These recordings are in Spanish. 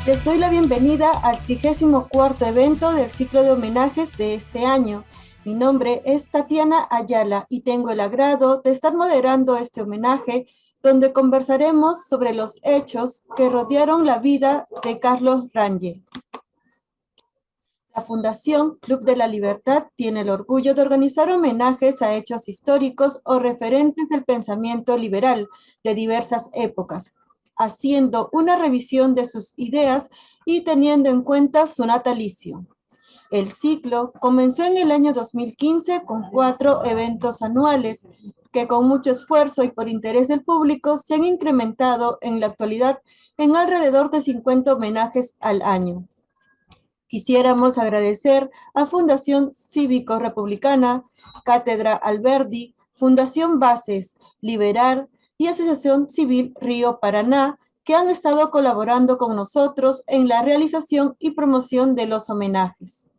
Les doy la bienvenida al 34º evento del ciclo de homenajes de este año. Mi nombre es Tatiana Ayala y tengo el agrado de estar moderando este homenaje donde conversaremos sobre los hechos que rodearon la vida de Carlos Rangel. La Fundación Club de la Libertad tiene el orgullo de organizar homenajes a hechos históricos o referentes del pensamiento liberal de diversas épocas, haciendo una revisión de sus ideas y teniendo en cuenta su natalicio. El ciclo comenzó en el año 2015 con 4 eventos anuales que con mucho esfuerzo y por interés del público se han incrementado en la actualidad en alrededor de 50 homenajes al año. Quisiéramos agradecer a Fundación Cívico-Republicana, Cátedra Alberdi, Fundación Bases, Liberar y Asociación Civil Río Paraná, que han estado colaborando con nosotros en la realización y promoción de los homenajes.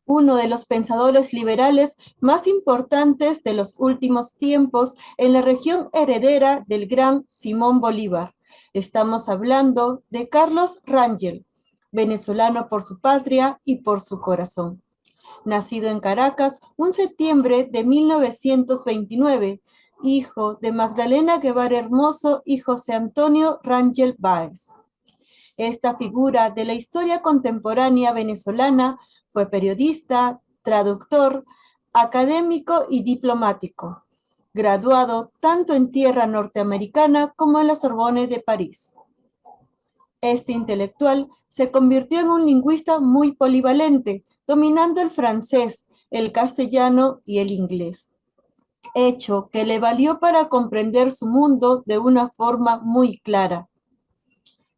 Uno de los pensadores liberales más importantes de los últimos tiempos en la región heredera del gran Simón Bolívar. Estamos hablando de Carlos Rangel, venezolano por su patria y por su corazón. Nacido en Caracas un septiembre de 1929, hijo de Magdalena Guevara Hermoso y José Antonio Rangel Báez. Esta figura de la historia contemporánea venezolana fue periodista, traductor, académico y diplomático, graduado tanto en tierra norteamericana como en la Sorbonne de París. Este intelectual se convirtió en un lingüista muy polivalente, dominando el francés, el castellano y el inglés, hecho que le valió para comprender su mundo de una forma muy clara.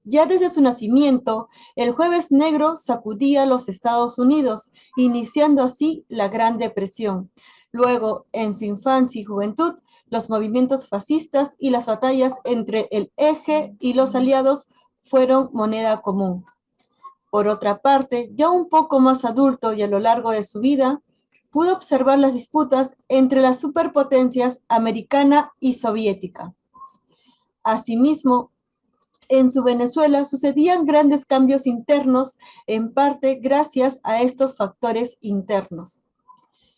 Ya desde su nacimiento, el Jueves Negro sacudía los Estados Unidos, iniciando así la Gran Depresión. Luego, en su infancia y juventud, los movimientos fascistas y las batallas entre el Eje y los aliados fueron moneda común. Por otra parte, ya un poco más adulto y a lo largo de su vida, pudo observar las disputas entre las superpotencias americana y soviética. Asimismo, en su Venezuela sucedían grandes cambios internos, en parte gracias a estos factores internos.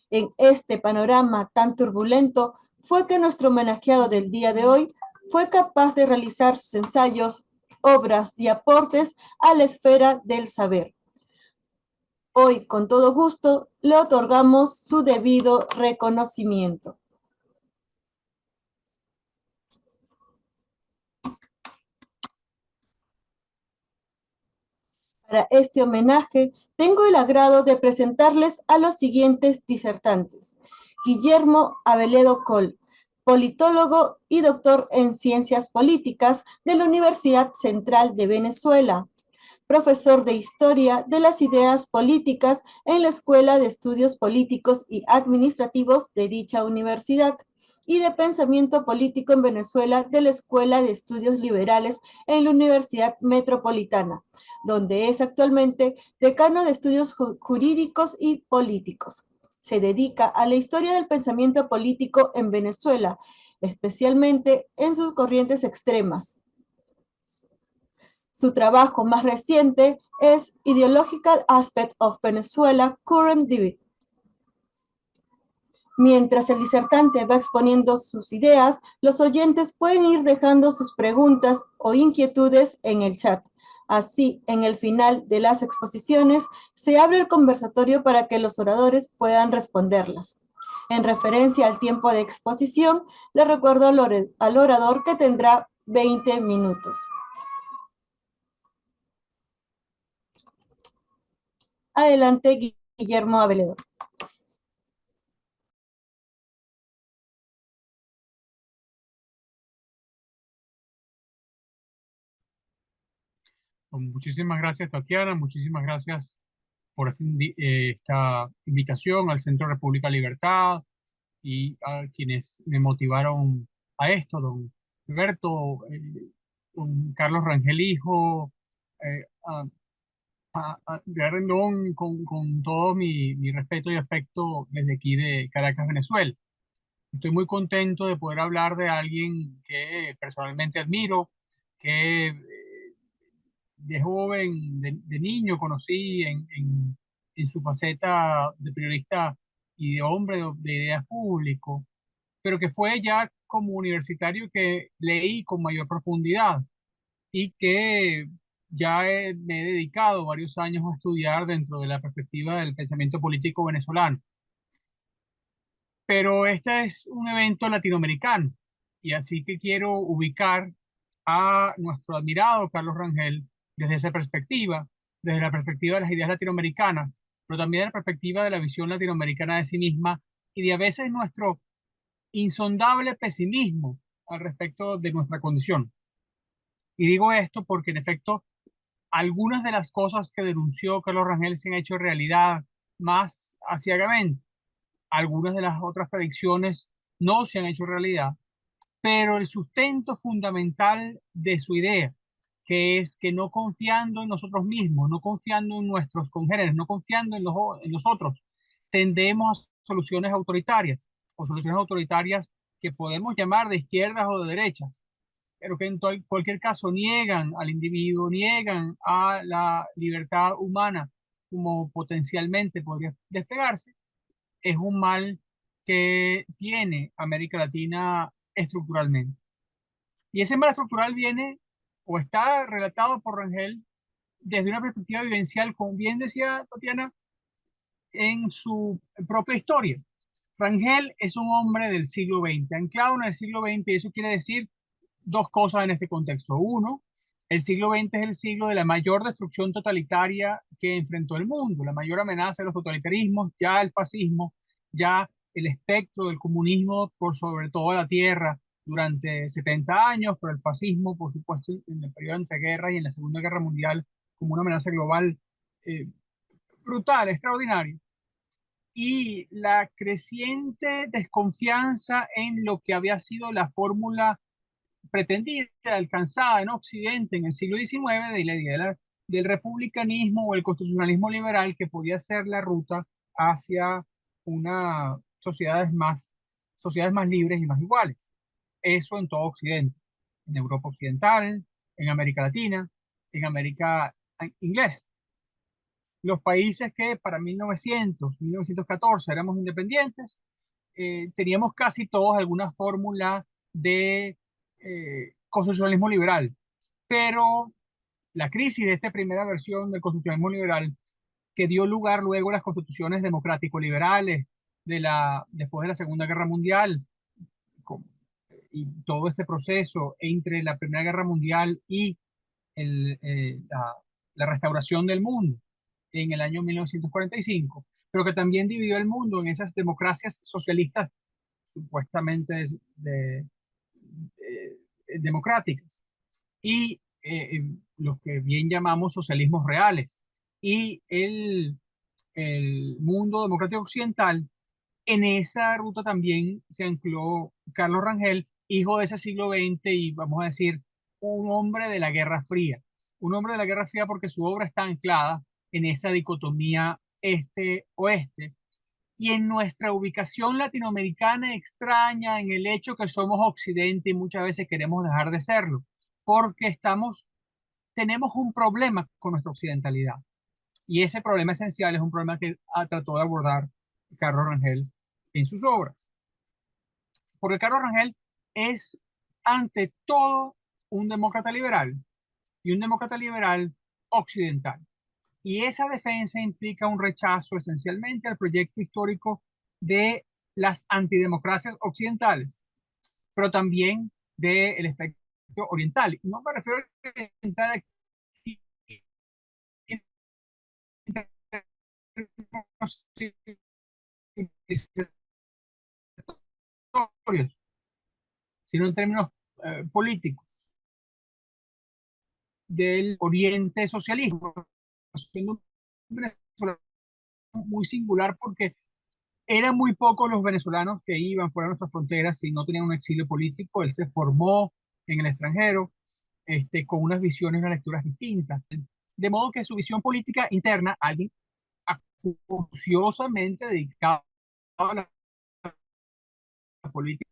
En este panorama tan turbulento fue que nuestro homenajeado del día de hoy fue capaz de realizar sus ensayos, obras y aportes a la esfera del saber. Hoy, con todo gusto, le otorgamos su debido reconocimiento. Para este homenaje, tengo el agrado de presentarles a los siguientes disertantes. Guillermo Aveledo Coll, politólogo y doctor en Ciencias Políticas de la Universidad Central de Venezuela, profesor de Historia de las Ideas Políticas en la Escuela de Estudios Políticos y Administrativos de dicha universidad y de Pensamiento Político en Venezuela de la Escuela de Estudios Liberales en la Universidad Metropolitana, donde es actualmente decano de Estudios Jurídicos y Políticos. Se dedica a la historia del pensamiento político en Venezuela, especialmente en sus corrientes extremas. Su trabajo más reciente es Ideological Aspect of Venezuela Current Debate. Mientras el disertante va exponiendo sus ideas, los oyentes pueden ir dejando sus preguntas o inquietudes en el chat. Así, en el final de las exposiciones, se abre el conversatorio para que los oradores puedan responderlas. En referencia al tiempo de exposición, le recuerdo al orador que tendrá 20 minutos. Adelante, Guillermo Aveledo. Muchísimas gracias, Tatiana. Muchísimas gracias por esta invitación al Centro República Libertad y a quienes me motivaron a esto, don Alberto, don Carlos Rangel Hijo, de Rendón, con todo mi respeto y afecto desde aquí de Caracas, Venezuela. Estoy muy contento de poder hablar de alguien que personalmente admiro, que de joven, de niño conocí en su faceta de periodista y de hombre de ideas público, pero que fue ya como universitario que leí con mayor profundidad y que ya me he dedicado varios años a estudiar dentro de la perspectiva del pensamiento político venezolano. Pero este es un evento latinoamericano y así que quiero ubicar a nuestro admirado Carlos Rangel desde esa perspectiva, desde la perspectiva de las ideas latinoamericanas, pero también de la perspectiva de la visión latinoamericana de sí misma y de a veces nuestro insondable pesimismo al respecto de nuestra condición. Y digo esto porque en efecto algunas de las cosas que denunció Carlos Rangel se han hecho realidad más aciagamente. Algunas de las otras predicciones no se han hecho realidad, pero el sustento fundamental de su idea, que es que no confiando en nosotros mismos, no confiando en nuestros congéneres, no confiando en los otros, tendemos a soluciones autoritarias o soluciones autoritarias que podemos llamar de izquierdas o de derechas, pero que en cualquier caso niegan al individuo, niegan a la libertad humana como potencialmente podría despegarse. Es un mal que tiene América Latina estructuralmente. Y ese mal estructural viene o está relatado por Rangel desde una perspectiva vivencial, como bien decía Tatiana, en su propia historia. Rangel es un hombre del siglo XX, anclado en el siglo XX, y eso quiere decir dos cosas en este contexto. Uno, el siglo XX es el siglo de la mayor destrucción totalitaria que enfrentó el mundo, la mayor amenaza de los totalitarismos, ya el fascismo, ya el espectro del comunismo por sobre toda la tierra durante 70 años, pero el fascismo, por supuesto, en el periodo entre guerras y en la Segunda Guerra Mundial como una amenaza global eh, brutal, extraordinaria. Y la creciente desconfianza en lo que había sido la fórmula pretendida, alcanzada en Occidente en el siglo XIX, de la idea del republicanismo o el constitucionalismo liberal, que podía ser la ruta hacia una sociedades más libres y más iguales. Eso en todo Occidente, en Europa Occidental, en América Latina, en América inglesa. Los países que para 1900, 1914 éramos independientes, teníamos casi todos alguna fórmula de constitucionalismo liberal, pero la crisis de esta primera versión del constitucionalismo liberal, que dio lugar luego a las constituciones democrático-liberales después de la Segunda Guerra Mundial, con- y todo este proceso entre la Primera Guerra Mundial y la restauración del mundo en el año 1945, pero que también dividió el mundo en esas democracias socialistas supuestamente democráticas y los que bien llamamos socialismos reales. Y el mundo democrático occidental, en esa ruta también se ancló Carlos Rangel, hijo de ese siglo XX y vamos a decir un hombre de la Guerra Fría. Un hombre de la Guerra Fría porque su obra está anclada en esa dicotomía este-oeste y en nuestra ubicación latinoamericana extraña, en el hecho que somos Occidente y muchas veces queremos dejar de serlo, porque tenemos un problema con nuestra occidentalidad. Y ese problema esencial es un problema que trató de abordar Carlos Rangel en sus obras. Porque Carlos Rangel es, ante todo, un demócrata liberal y un demócrata liberal occidental. Y esa defensa implica un rechazo esencialmente al proyecto histórico de las antidemocracias occidentales, pero también del espectro oriental. No me refiero a oriental aquí en términos civilizatorios, sino en términos políticos, del oriente socialismo, siendo un venezolano muy singular porque eran muy pocos los venezolanos que iban fuera de nuestras fronteras y no tenían un exilio político. Él se formó en el extranjero, con unas visiones y unas lecturas distintas. De modo que su visión política interna, alguien acuciosamente dedicado a la política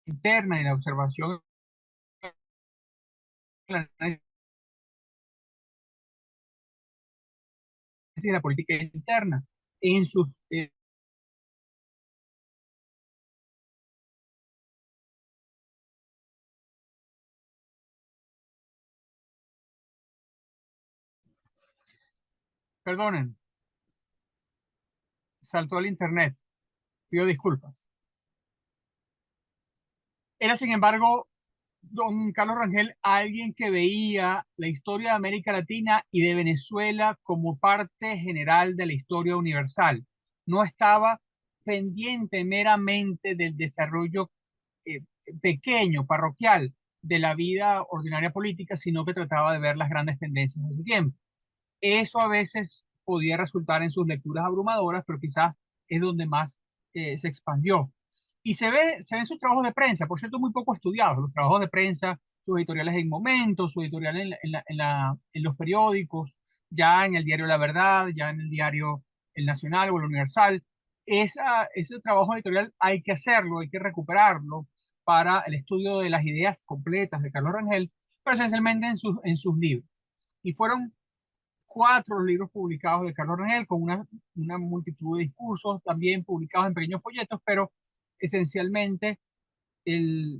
interna y la observación el análisis de la política interna en sus perdonen, saltó el internet, pido disculpas. Era, sin embargo, don Carlos Rangel alguien que veía la historia de América Latina y de Venezuela como parte general de la historia universal. No estaba pendiente meramente del desarrollo eh, pequeño, parroquial, de la vida ordinaria política, sino que trataba de ver las grandes tendencias de su tiempo. Eso a veces podía resultar en sus lecturas abrumadoras, pero quizás es donde más se expandió. Y se ven sus trabajos de prensa, por cierto, muy poco estudiados, los trabajos de prensa, sus editoriales en Momentos, su editorial en los periódicos, ya en el diario La Verdad, ya en el diario El Nacional o El Universal. Ese trabajo editorial hay que hacerlo, hay que recuperarlo para el estudio de las ideas completas de Carlos Rangel, pero esencialmente en sus libros. Y fueron 4 libros publicados de Carlos Rangel con una multitud de discursos también publicados en pequeños folletos, pero esencialmente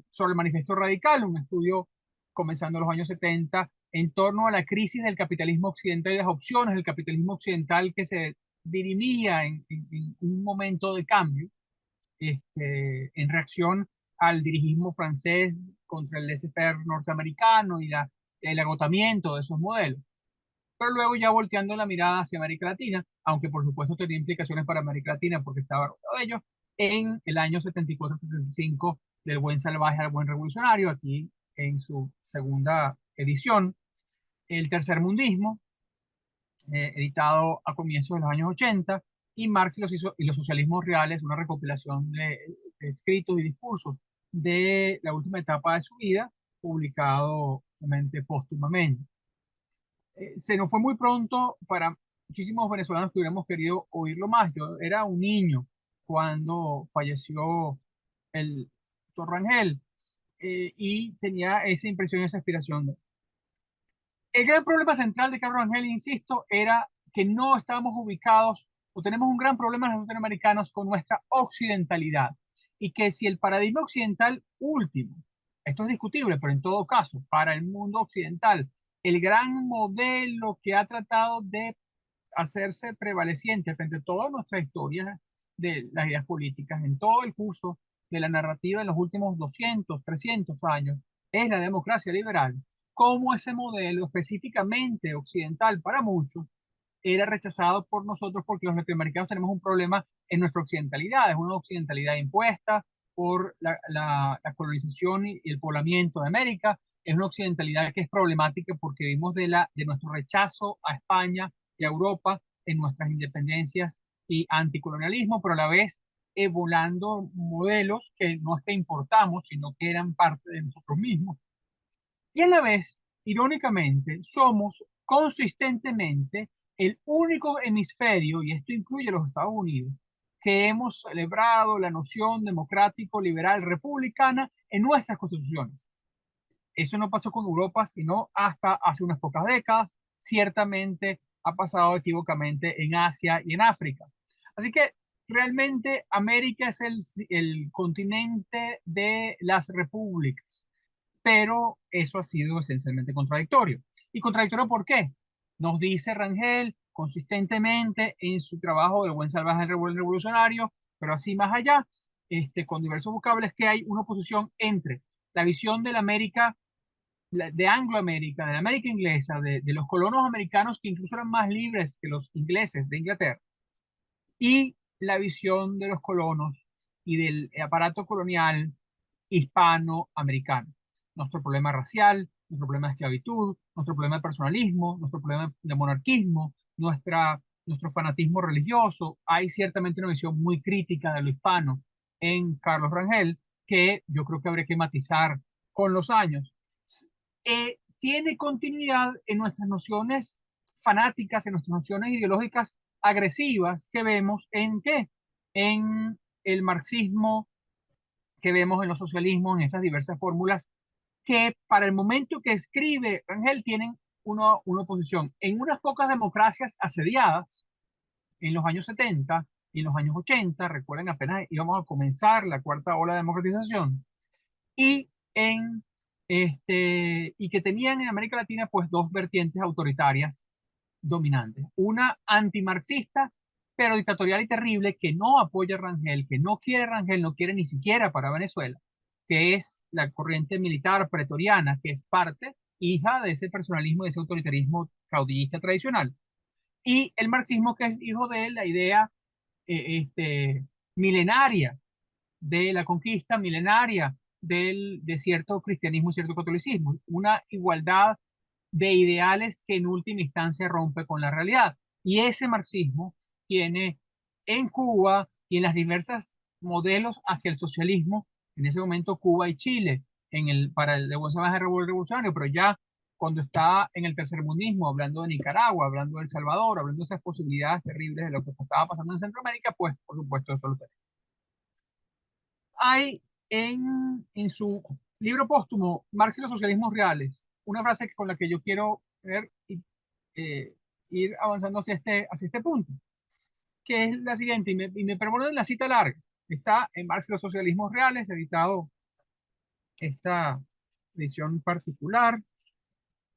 sobre el Manifiesto Radical, un estudio comenzando en los años 70 en torno a la crisis del capitalismo occidental y las opciones del capitalismo occidental que se dirimía en un momento de cambio en reacción al dirigismo francés contra el laissez-faire norteamericano y el agotamiento de esos modelos, pero luego ya volteando la mirada hacia América Latina, aunque por supuesto tenía implicaciones para América Latina porque estaba rodeado de ellos, en el año 74-75, del Buen Salvaje al Buen Revolucionario, aquí en su segunda edición, El Tercermundismo, editado a comienzos de los años 80, y Marx y los socialismos reales, una recopilación de escritos y discursos de la última etapa de su vida, publicado obviamente póstumamente. Se nos fue muy pronto para muchísimos venezolanos que hubiéramos querido oírlo más. Yo era un niño cuando falleció el doctor Rangel y tenía esa impresión, esa aspiración. El gran problema central de Carlos Rangel, insisto, era que no estábamos ubicados o tenemos un gran problema los latinoamericanos con nuestra occidentalidad y que si el paradigma occidental último, esto es discutible, pero en todo caso, para el mundo occidental, el gran modelo que ha tratado de hacerse prevaleciente frente a toda nuestra historia de las ideas políticas, en todo el curso de la narrativa en los últimos 200, 300 años, es la democracia liberal, como ese modelo específicamente occidental para muchos era rechazado por nosotros porque los latinoamericanos tenemos un problema en nuestra occidentalidad, es una occidentalidad impuesta por la colonización y el poblamiento de América, es una occidentalidad que es problemática porque vimos de nuestro rechazo a España y a Europa en nuestras independencias y anticolonialismo, pero a la vez volando modelos que no es que importamos, sino que eran parte de nosotros mismos. Y a la vez, irónicamente, somos consistentemente el único hemisferio, y esto incluye los Estados Unidos, que hemos celebrado la noción democrático, liberal, republicana en nuestras constituciones. Eso no pasó con Europa, sino hasta hace unas pocas décadas. Ciertamente ha pasado equivocamente en Asia y en África. Así que realmente América es el continente de las repúblicas, pero eso ha sido esencialmente contradictorio. ¿Y contradictorio por qué? Nos dice Rangel consistentemente en su trabajo del Buen Salvaje del Buen Revolucionario, pero así más allá, con diversos vocables, que hay una oposición entre la visión de la América, de Angloamérica, de la América inglesa, de los colonos americanos que incluso eran más libres que los ingleses de Inglaterra, y la visión de los colonos y del aparato colonial hispanoamericano. Nuestro problema racial, nuestro problema de esclavitud, nuestro problema de personalismo, nuestro problema de monarquismo, nuestro fanatismo religioso. Hay ciertamente una visión muy crítica de lo hispano en Carlos Rangel que yo creo que habría que matizar con los años. Tiene continuidad en nuestras nociones fanáticas, en nuestras nociones ideológicas agresivas que vemos en qué? En el marxismo que vemos en los socialismos, en esas diversas fórmulas, que para el momento que escribe Rangel tienen una oposición. En unas pocas democracias asediadas, en los años 70 y en los años 80, recuerden, apenas íbamos a comenzar la cuarta ola de democratización, y y que tenían en América Latina pues dos vertientes autoritarias dominantes. Una antimarxista, pero dictatorial y terrible, que no apoya a Rangel, que no quiere Rangel, no quiere ni siquiera para Venezuela, que es la corriente militar pretoriana, que es parte, hija de ese personalismo, de ese autoritarismo caudillista tradicional. Y el marxismo, que es hijo de la idea milenaria de la conquista, milenaria de cierto cristianismo y cierto catolicismo, una igualdad de ideales que en última instancia rompe con la realidad. Y ese marxismo tiene en Cuba y en las diversas modelos hacia el socialismo, en ese momento Cuba y Chile, para el de revolucionario, pero ya cuando está en el tercermundismo, hablando de Nicaragua, hablando de El Salvador, hablando de esas posibilidades terribles de lo que estaba pasando en Centroamérica, pues por supuesto eso lo tenemos. Hay en su libro póstumo, Marx y los socialismos reales, una frase con la que yo quiero ver ir avanzando hacia este punto, que es la siguiente, y me perdonen la cita larga. Está en Marx y los socialismos reales, editado esta edición particular,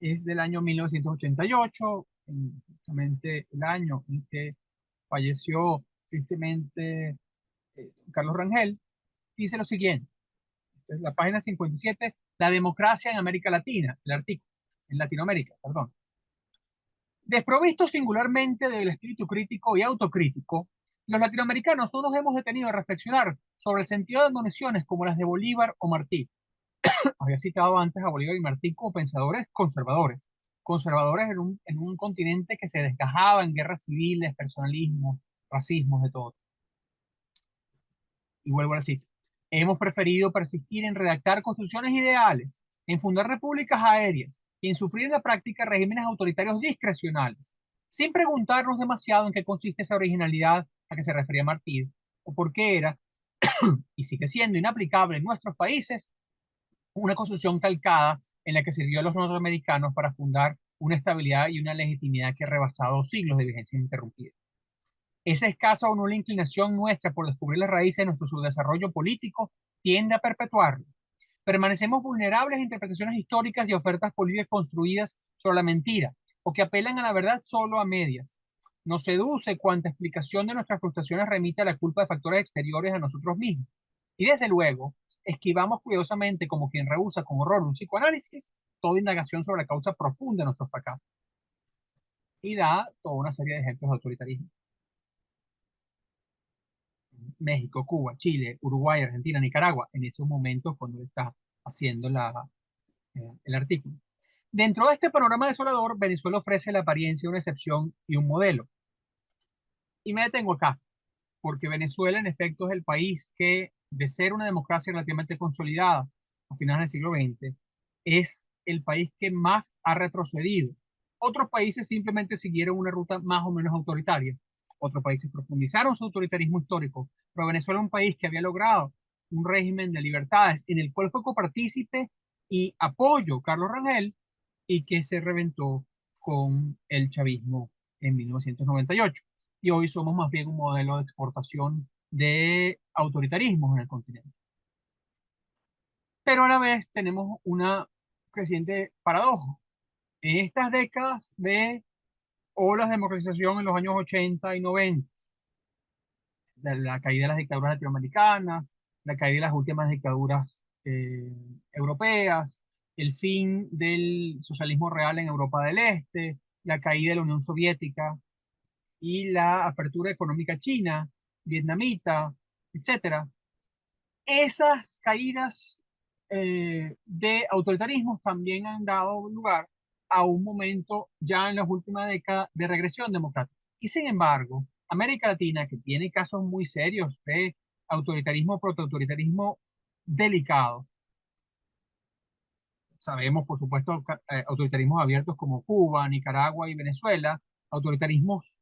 es del año 1988, justamente el año en que falleció tristemente Carlos Rangel. Dice lo siguiente, es la página 57, la democracia en América Latina, el artículo, en Latinoamérica, perdón. Desprovistos singularmente del espíritu crítico y autocrítico, los latinoamericanos no nos hemos detenido a reflexionar sobre el sentido de admoniciones como las de Bolívar o Martí. Había citado antes a Bolívar y Martí como pensadores conservadores, conservadores en un continente que se desgajaba en guerras civiles, personalismos, racismos, de todo. Y vuelvo a la cita. Hemos preferido persistir en redactar constituciones ideales, en fundar repúblicas aéreas y en sufrir en la práctica regímenes autoritarios discrecionales, sin preguntarnos demasiado en qué consiste esa originalidad a que se refería Martí, o por qué era y sigue siendo inaplicable en nuestros países una constitución calcada en la que sirvió a los norteamericanos para fundar una estabilidad y una legitimidad que ha rebasado siglos de vigencia interrumpida. Esa escasa o nula inclinación nuestra por descubrir las raíces de nuestro subdesarrollo político tiende a perpetuarlo. Permanecemos vulnerables a interpretaciones históricas y ofertas políticas construidas sobre la mentira, o que apelan a la verdad solo a medias. Nos seduce cuanta explicación de nuestras frustraciones remite a la culpa de factores exteriores a nosotros mismos. Y desde luego, esquivamos cuidadosamente, como quien rehúsa con horror un psicoanálisis, toda indagación sobre la causa profunda de nuestros fracasos. Y da toda una serie de ejemplos de autoritarismo. México, Cuba, Chile, Uruguay, Argentina, Nicaragua, en esos momentos cuando está haciendo el artículo. Dentro de este panorama desolador, Venezuela ofrece la apariencia de una excepción y un modelo. Y me detengo acá, porque Venezuela en efecto es el país que, de ser una democracia relativamente consolidada a finales del siglo XX, es el país que más ha retrocedido. Otros países simplemente siguieron una ruta más o menos autoritaria. Otros países profundizaron su autoritarismo histórico, pero Venezuela es un país que había logrado un régimen de libertades en el cual fue copartícipe y apoyo Carlos Rangel y que se reventó con el chavismo en 1998. Y hoy somos más bien un modelo de exportación de autoritarismos en el continente. Pero a la vez tenemos una creciente paradoja. En estas décadas de olas de democratización en los años 80 y 90, la caída de las dictaduras latinoamericanas, la caída de las últimas dictaduras europeas, el fin del socialismo real en Europa del Este, la caída de la Unión Soviética y la apertura económica china, vietnamita, etcétera. Esas caídas de autoritarismos también han dado lugar a un momento ya en las últimas décadas de regresión democrática. Y sin embargo, América Latina, que tiene casos muy serios de autoritarismo, protoautoritarismo delicado, sabemos, por supuesto, autoritarismos abiertos como Cuba, Nicaragua y Venezuela, autoritarismos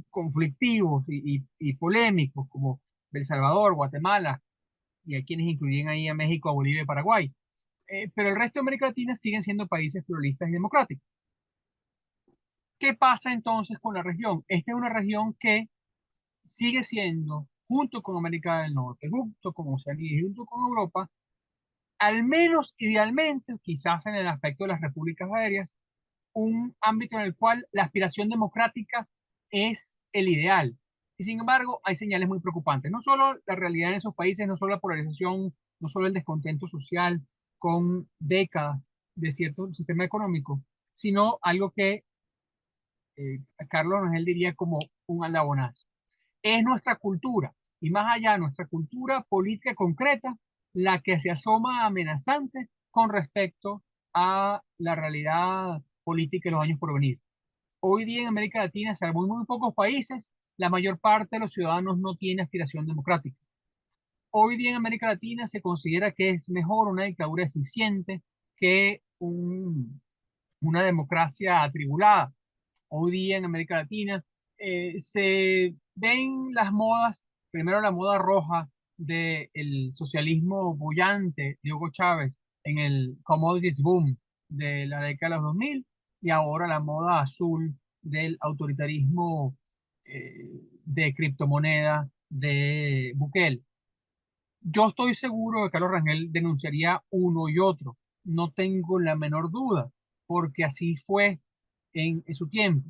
conflictivos y polémicos como El Salvador, Guatemala, y hay quienes incluyen ahí a México, a Bolivia y Paraguay. Pero el resto de América Latina siguen siendo países pluralistas y democráticos. ¿Qué pasa entonces con la región? Esta es una región que sigue siendo, junto con América del Norte, junto con Oceanía y junto con Europa, al menos idealmente, quizás en el aspecto de las repúblicas aéreas, un ámbito en el cual la aspiración democrática es el ideal. Y sin embargo, hay señales muy preocupantes. No solo la realidad en esos países, no solo la polarización, no solo el descontento social con décadas de cierto sistema económico, sino algo que Carlos Rangel diría como un aldabonazo. Es nuestra cultura, y más allá, nuestra cultura política concreta, la que se asoma amenazante con respecto a la realidad política de los años por venir. Hoy día en América Latina, salvo en muy pocos países, la mayor parte de los ciudadanos no tiene aspiración democrática. Hoy día en América Latina se considera que es mejor una dictadura eficiente que una democracia atribulada. Hoy día en América Latina se ven las modas, primero la moda roja del socialismo bullante de Hugo Chávez en el commodities boom de la década de los 2000 y ahora la moda azul del autoritarismo de criptomoneda de Bukele. Yo estoy seguro de que Carlos Rangel denunciaría uno y otro, no tengo la menor duda, porque así fue en su tiempo.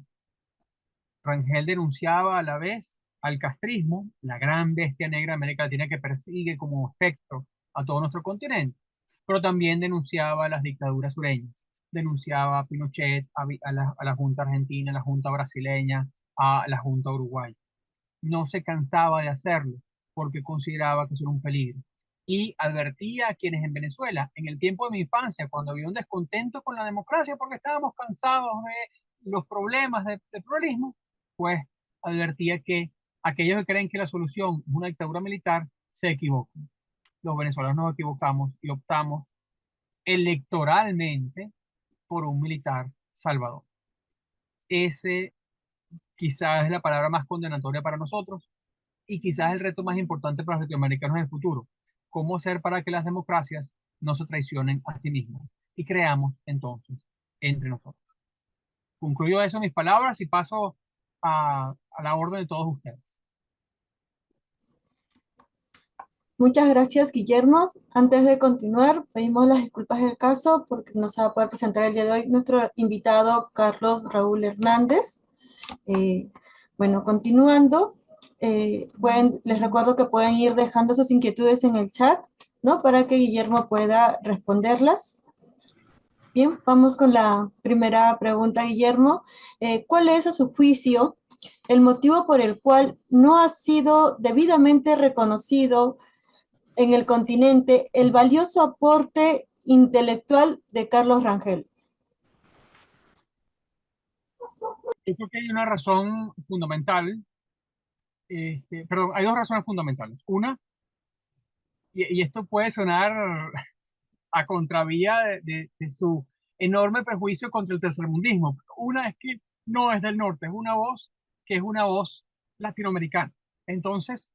Rangel denunciaba a la vez al castrismo, la gran bestia negra de América Latina que persigue como espectro a todo nuestro continente, pero también denunciaba a las dictaduras sureñas, denunciaba a Pinochet, a la Junta Argentina, a la Junta Brasileña, a la Junta Uruguaya. No se cansaba de hacerlo porque consideraba que eso era un peligro. Y advertía a quienes en Venezuela, en el tiempo de mi infancia, cuando había un descontento con la democracia porque estábamos cansados de los problemas de pluralismo, pues advertía que aquellos que creen que la solución es una dictadura militar se equivocan. Los venezolanos nos equivocamos y optamos electoralmente por un militar salvador. Ese quizás es la palabra más condenatoria para nosotros y quizás el reto más importante para los latinoamericanos en el futuro. ¿Cómo hacer para que las democracias no se traicionen a sí mismas? Y creamos entonces entre nosotros. Concluyo eso mis palabras y paso a la orden de todos ustedes. Muchas gracias, Guillermo. Antes de continuar, pedimos las disculpas del caso porque no se va a poder presentar el día de hoy nuestro invitado Carlos Raúl Hernández. Bueno, continuando, les recuerdo que pueden ir dejando sus inquietudes en el chat, ¿no? Para que Guillermo pueda responderlas. Bien, vamos con la primera pregunta, Guillermo. ¿Cuál es, a su juicio, el motivo por el cual no ha sido debidamente reconocido en el continente el valioso aporte intelectual de Carlos Rangel? Yo creo que hay una razón fundamental, perdón, hay dos razones fundamentales. Una, y esto puede sonar a contravía de su enorme prejuicio contra el tercermundismo. Una es que no es del norte, es una voz que es una voz latinoamericana. Entonces,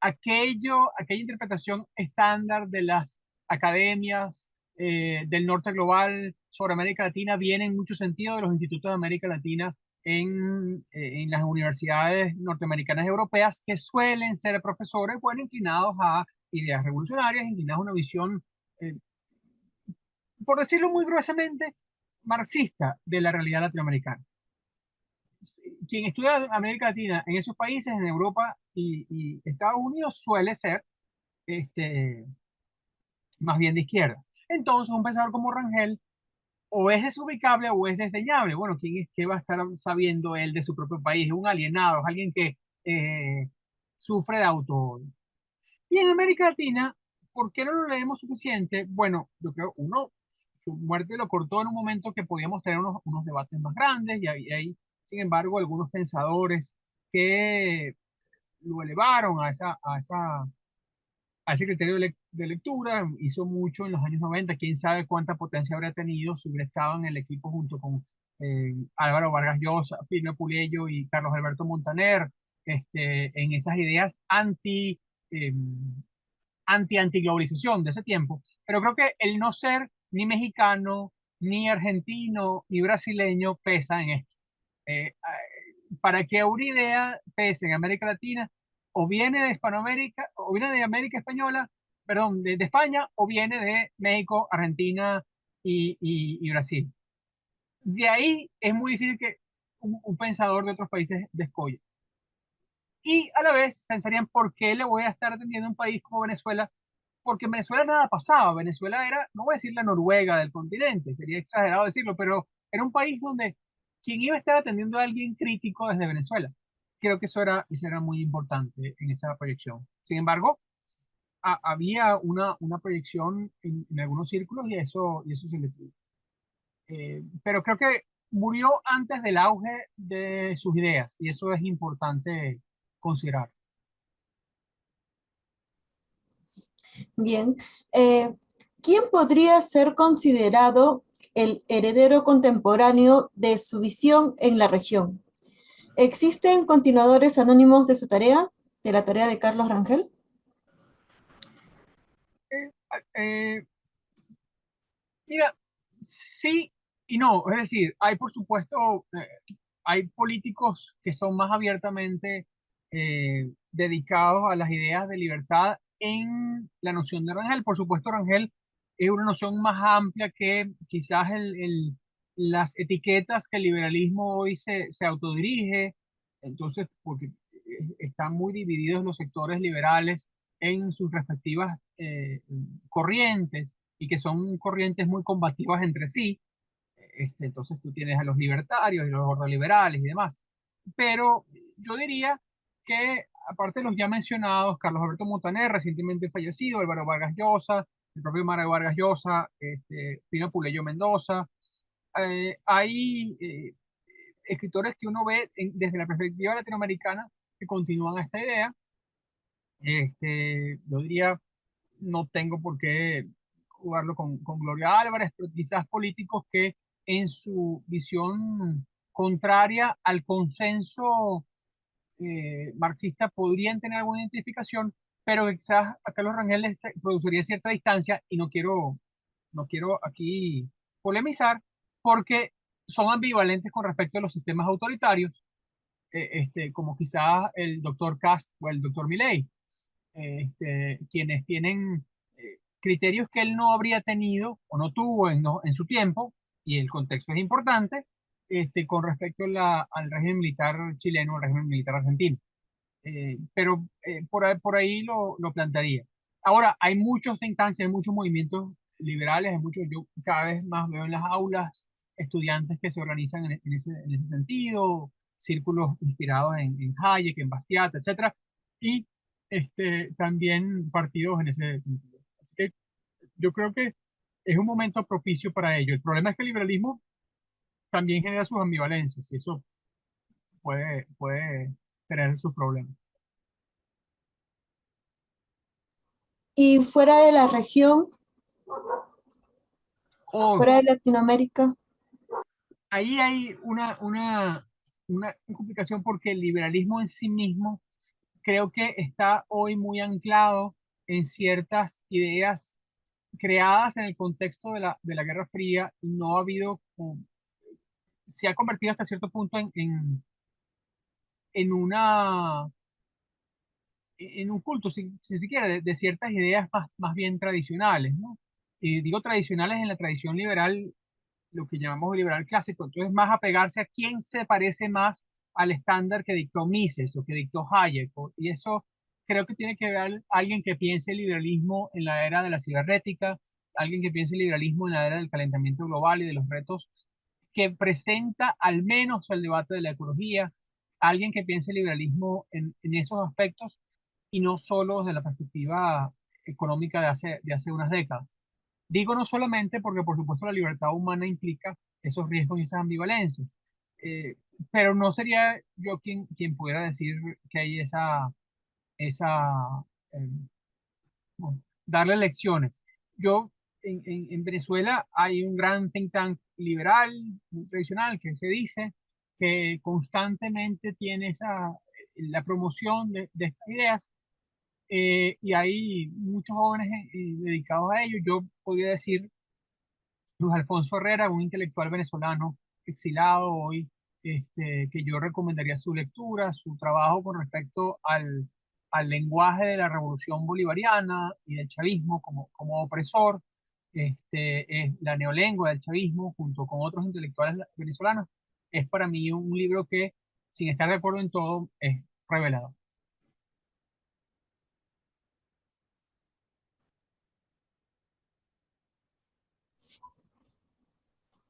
aquella interpretación estándar de las academias del norte global sobre América Latina viene en mucho sentido de los institutos de América Latina en las universidades norteamericanas y europeas, que suelen ser profesores, bueno, inclinados a ideas revolucionarias, inclinados a una visión, eh, por decirlo muy gruesamente, marxista de la realidad latinoamericana. Quien estudia América Latina en esos países, en Europa y Estados Unidos, suele ser este, más bien de izquierdas. Entonces, un pensador como Rangel o es desubicable o es desdeñable. Bueno, ¿quién es que va a estar sabiendo él de su propio país? Un alienado, es alguien que sufre de auto. Y en América Latina, ¿por qué no lo leemos suficiente? Bueno, yo creo, uno, su muerte lo cortó en un momento que podíamos tener unos debates más grandes y hay, sin embargo, algunos pensadores que lo elevaron a ese criterio de lectura. Hizo mucho en los años 90, quién sabe cuánta potencia habría tenido si hubiera estado en el equipo junto con Álvaro Vargas Llosa, Pino Puliello y Carlos Alberto Montaner, en esas ideas antiglobalización de ese tiempo, pero creo que el no ser ni mexicano, ni argentino, ni brasileño pesa en esto. Para que una idea pese en América Latina, o viene de Hispanoamérica, o viene de América Española, perdón, de España, o viene de México, Argentina y Brasil. De ahí es muy difícil que un pensador de otros países descolle. Y a la vez pensarían, ¿por qué le voy a estar atendiendo a un país como Venezuela? Porque en Venezuela nada pasaba. Venezuela era, no voy a decir la Noruega del continente, sería exagerado decirlo, pero era un país donde quien iba a estar atendiendo a alguien crítico desde Venezuela. Creo que eso era muy importante en esa proyección. Sin embargo, había una proyección en algunos círculos y eso se le tuvo. Pero creo que murió antes del auge de sus ideas y eso es importante considerar. Bien. ¿Quién podría ser considerado el heredero contemporáneo de su visión en la región? ¿Existen continuadores anónimos de su tarea, de la tarea de Carlos Rangel? Eh, eh, Mira, sí y no. Es decir, hay por supuesto, hay políticos que son más abiertamente dedicados a las ideas de libertad en la noción de Rangel. Por supuesto, Rangel es una noción más amplia que quizás las etiquetas que el liberalismo hoy se autodirige. Entonces, porque están muy divididos los sectores liberales en sus respectivas corrientes y que son corrientes muy combativas entre sí. Entonces tú tienes a los libertarios y los ordoliberales y demás. Pero yo diría que, aparte de los ya mencionados, Carlos Alberto Montaner, recientemente fallecido, Álvaro Vargas Llosa, el propio Mario Vargas Llosa, Pino Puleyo Mendoza, hay escritores que uno ve desde la perspectiva latinoamericana que continúan esta idea. Yo diría, no tengo por qué jugarlo con Gloria Álvarez, pero quizás políticos que en su visión contraria al consenso marxista podrían tener alguna identificación, pero quizás a Carlos Rangel les produciría cierta distancia y no quiero aquí polemizar porque son ambivalentes con respecto a los sistemas autoritarios, como quizás el doctor Kast o el doctor Milei, quienes tienen criterios que él no habría tenido o no tuvo en su tiempo, y el contexto es importante, con respecto al régimen militar chileno, al régimen militar argentino. Pero por ahí lo plantearía. Ahora, hay muchos think tanks, hay muchos movimientos liberales, yo cada vez más veo en las aulas estudiantes que se organizan en ese sentido, círculos inspirados en Hayek, en Bastiat, etcétera, y también partidos en ese sentido. Así que yo creo que es un momento propicio para ello. El problema es que el liberalismo también genera sus ambivalencias y eso puede tener sus problemas. Y fuera de la región, O fuera de Latinoamérica. ahí hay una complicación porque el liberalismo en sí mismo creo que está hoy muy anclado en ciertas ideas creadas en el contexto de la Guerra Fría y no ha habido, se ha convertido hasta cierto punto en en un culto, si se quiere, de ciertas ideas más bien tradicionales, ¿no? Y digo tradicionales en la tradición liberal, lo que llamamos liberal clásico, entonces más apegarse a quién se parece más al estándar que dictó Mises o que dictó Hayek, y eso creo que tiene que ver alguien que piense el liberalismo en la era de la cibernética, alguien que piense el liberalismo en la era del calentamiento global y de los retos que presenta al menos el debate de la ecología, alguien que piense el liberalismo en esos aspectos y no solo desde la perspectiva económica de hace unas décadas. Digo no solamente porque, por supuesto, la libertad humana implica esos riesgos y esas ambivalencias, eh, pero no sería yo quien pudiera decir que hay esa eh, bueno, darle lecciones. Yo, en Venezuela hay un gran think tank liberal, muy tradicional, que se dice que constantemente tiene la promoción de estas ideas. Y hay muchos jóvenes dedicados a ello. Yo podría decir Luis Alfonso Herrera, un intelectual venezolano exilado hoy, que yo recomendaría su lectura, su trabajo con respecto al lenguaje de la revolución bolivariana y del chavismo como opresor, es la neolengua del chavismo, junto con otros intelectuales venezolanos. Es para mí un libro que, sin estar de acuerdo en todo, es revelador.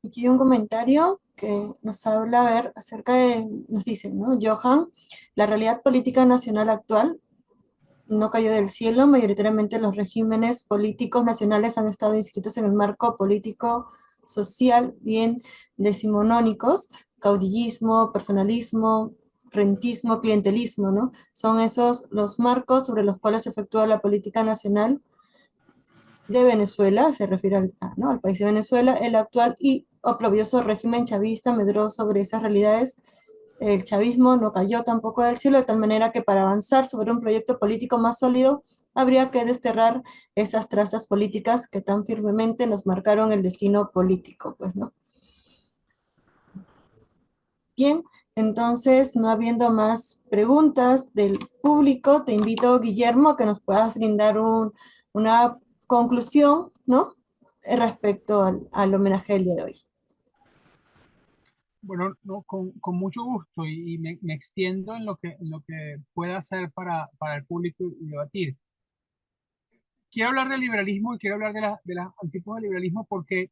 Aquí hay un comentario que nos habla, a ver, acerca de, nos dice, ¿no? Johan, la realidad política nacional actual no cayó del cielo, mayoritariamente los regímenes políticos nacionales han estado inscritos en el marco político social bien decimonónicos, caudillismo, personalismo, rentismo, clientelismo, ¿no? Son esos los marcos sobre los cuales se efectúa la política nacional de Venezuela, se refiere ¿no? al país de Venezuela, el actual y oprobioso régimen chavista medró sobre esas realidades. El chavismo no cayó tampoco del cielo, de tal manera que para avanzar sobre un proyecto político más sólido habría que desterrar esas trazas políticas que tan firmemente nos marcaron el destino político, pues, ¿no? Bien, entonces, no habiendo más preguntas del público, te invito, Guillermo, a que nos puedas brindar una conclusión, ¿no? Respecto al homenaje del día de hoy. Bueno, no, con mucho gusto y me extiendo en lo que pueda hacer para el público y debatir. Quiero hablar del liberalismo y quiero hablar de las antípodas del liberalismo porque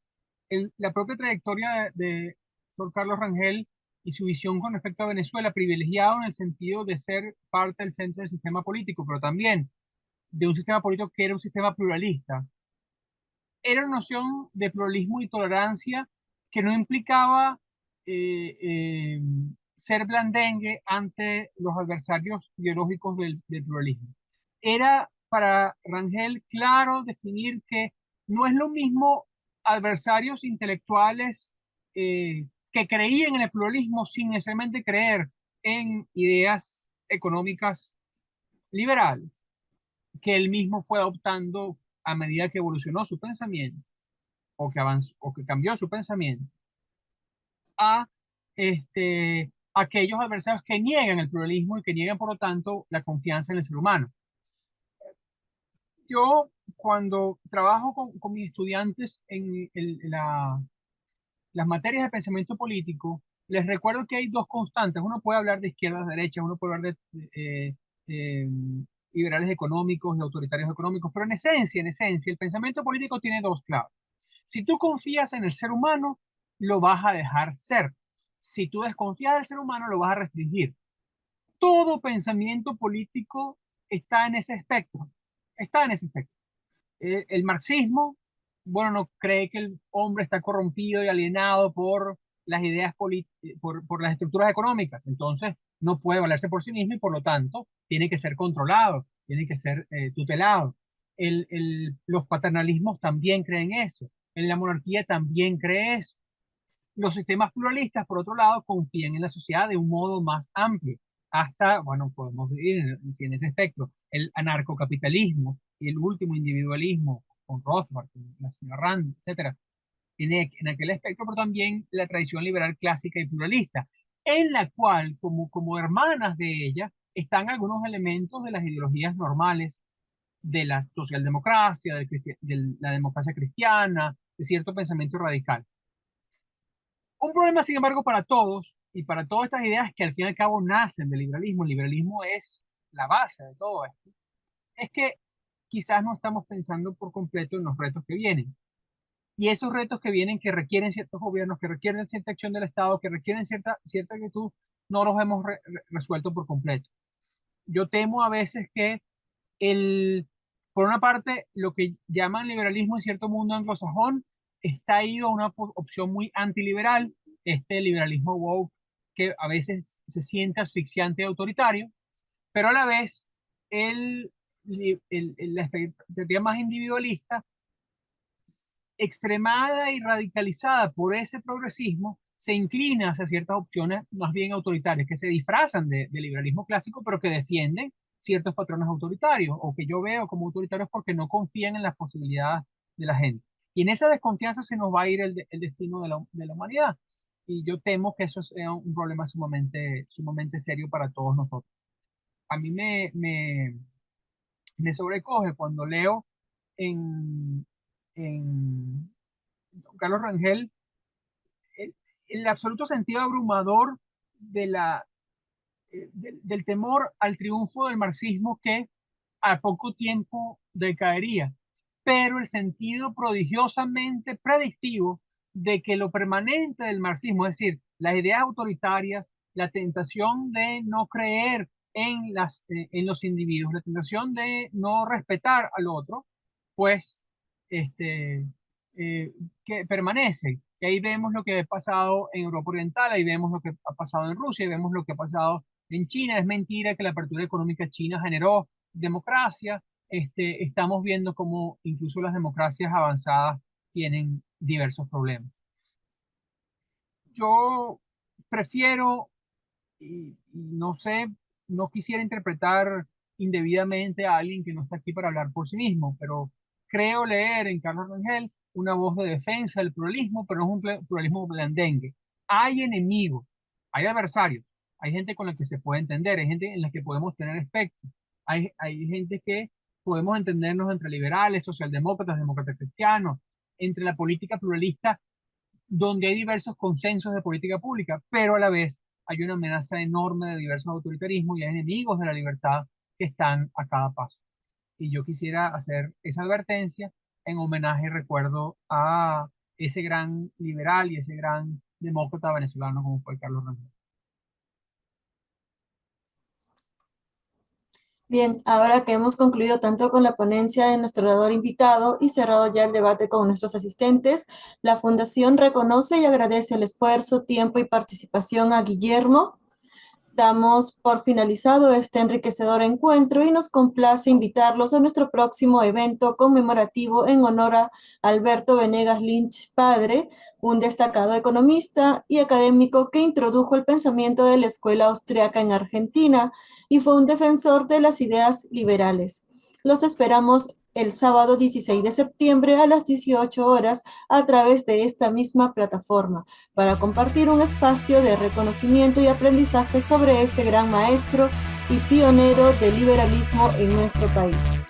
la propia trayectoria de Sor Carlos Rangel y su visión con respecto a Venezuela, privilegiado en el sentido de ser parte del centro del sistema político, pero también de un sistema político que era un sistema pluralista. Era una noción de pluralismo y tolerancia que no implicaba eh, eh, ser blandengue ante los adversarios ideológicos del pluralismo. Era para Rangel claro definir que no es lo mismo adversarios intelectuales que creían en el pluralismo sin necesariamente creer en ideas económicas liberales, que él mismo fue adoptando a medida que evolucionó su pensamiento o que avanzó o que cambió su pensamiento a aquellos adversarios que niegan el pluralismo y que niegan, por lo tanto, la confianza en el ser humano. Yo, cuando trabajo con mis estudiantes en las materias de pensamiento político, les recuerdo que hay dos constantes. Uno puede hablar de izquierdas, derechas, uno puede hablar de liberales económicos, de autoritarios económicos, pero en esencia, el pensamiento político tiene dos claves. Si tú confías en el ser humano, lo vas a dejar ser. Si tú desconfías del ser humano, lo vas a restringir. Todo pensamiento político está en ese espectro. Está en ese espectro. El marxismo, bueno, no cree que el hombre está corrompido y alienado por las ideas por las estructuras económicas. Entonces, no puede valerse por sí mismo y por lo tanto tiene que ser controlado, tiene que ser tutelado. Los paternalismos también creen eso. En la monarquía también cree eso. Los sistemas pluralistas, por otro lado, confían en la sociedad de un modo más amplio. Hasta, bueno, podemos vivir en ese espectro, el anarcocapitalismo y el último individualismo con Rothbard, con la señora Rand, etcétera, en aquel espectro, pero también la tradición liberal clásica y pluralista, en la cual, como hermanas de ella, están algunos elementos de las ideologías normales de la socialdemocracia, de la democracia cristiana, de cierto pensamiento radical. Un problema, sin embargo, para todos y para todas estas ideas que al fin y al cabo nacen del liberalismo, el liberalismo es la base de todo esto, es que quizás no estamos pensando por completo en los retos que vienen. Y esos retos que vienen, que requieren ciertos gobiernos, que requieren cierta acción del Estado, que requieren cierta actitud, no los hemos resuelto por completo. Yo temo a veces que por una parte, lo que llaman liberalismo en cierto mundo anglosajón está ido a una opción muy antiliberal, este liberalismo woke, que a veces se siente asfixiante y autoritario, pero a la vez la expectativa más individualista, extremada y radicalizada por ese progresismo, se inclina hacia ciertas opciones más bien autoritarias, que se disfrazan de liberalismo clásico, pero que defienden ciertos patrones autoritarios, o que yo veo como autoritarios porque no confían en las posibilidades de la gente. Y en esa desconfianza se nos va a ir el destino de la humanidad. Y yo temo que eso sea un problema sumamente serio para todos nosotros. A mí me sobrecoge cuando leo en Carlos Rangel el absoluto sentido abrumador de del temor al triunfo del marxismo que a poco tiempo decaería, pero el sentido prodigiosamente predictivo de que lo permanente del marxismo, es decir, las ideas autoritarias, la tentación de no creer en los individuos, la tentación de no respetar al otro, pues este, que permanece. Y ahí vemos lo que ha pasado en Europa Oriental, ahí vemos lo que ha pasado en Rusia, ahí vemos lo que ha pasado en China. Es mentira que la apertura económica china generó democracia. Estamos viendo cómo incluso las democracias avanzadas tienen diversos problemas. Yo prefiero, y no sé, no quisiera interpretar indebidamente a alguien que no está aquí para hablar por sí mismo, pero creo leer en Carlos Rangel una voz de defensa del pluralismo, pero no es un pluralismo blandengue. Hay enemigos, hay adversarios, hay gente con la que se puede entender, hay gente en la que podemos tener espectro, hay gente que podemos entendernos entre liberales, socialdemócratas, demócratas cristianos, entre la política pluralista donde hay diversos consensos de política pública, pero a la vez hay una amenaza enorme de diversos autoritarismos y hay enemigos de la libertad que están a cada paso. Y yo quisiera hacer esa advertencia en homenaje y recuerdo a ese gran liberal y ese gran demócrata venezolano como fue Carlos Rangel. Bien, ahora que hemos concluido tanto con la ponencia de nuestro orador invitado y cerrado ya el debate con nuestros asistentes, la Fundación reconoce y agradece el esfuerzo, tiempo y participación a Guillermo. Damos por finalizado este enriquecedor encuentro y nos complace invitarlos a nuestro próximo evento conmemorativo en honor a Alberto Venegas Lynch, padre, un destacado economista y académico que introdujo el pensamiento de la escuela austriaca en Argentina y fue un defensor de las ideas liberales. Los esperamos el sábado 16 de septiembre a las 18 horas a través de esta misma plataforma para compartir un espacio de reconocimiento y aprendizaje sobre este gran maestro y pionero del liberalismo en nuestro país.